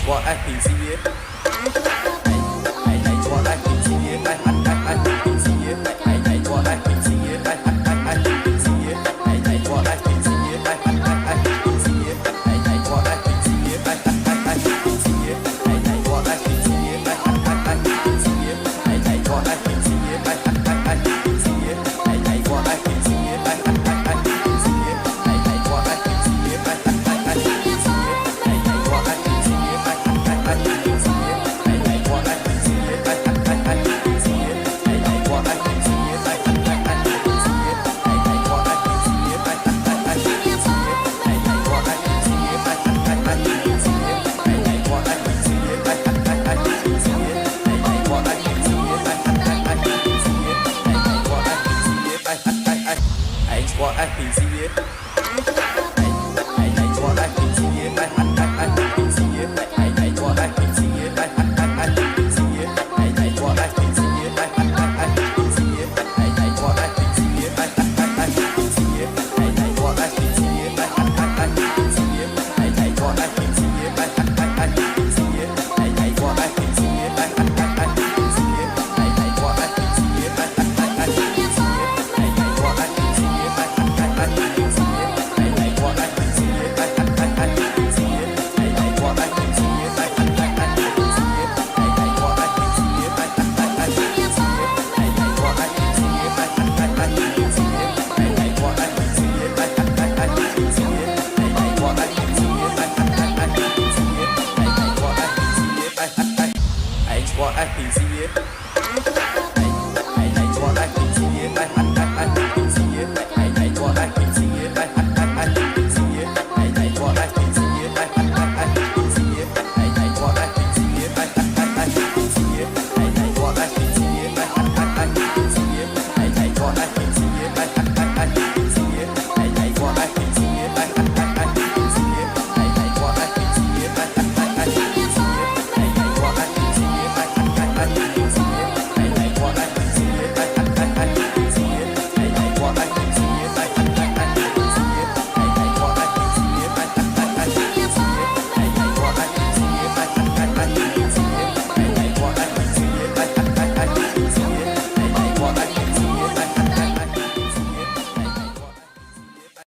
what I can see it. Hey, what I can see it. I can see it. Hey, what I can see it. I can see it. Hey, what I can see it. I can see it. Hey, what I can see it. I can see it. Hey, what I can see it. I can see it. Hey, what I can see it. I can see it. Hey, what I can see it. I can see it. Hey, what I can see it. I can see it. What I can see it. Hey, what I can see it. I can see it. Hey, what I can see it. I can see it. Hey, what I can see it. I can see it. Hey, what I can see it. I can see it. Hey, what I can see it. I can see it. Hey, what I can see it. I can see it. Hey, what I can see it. I can see it. Hey, what I can see it. I can see it. What I can see it.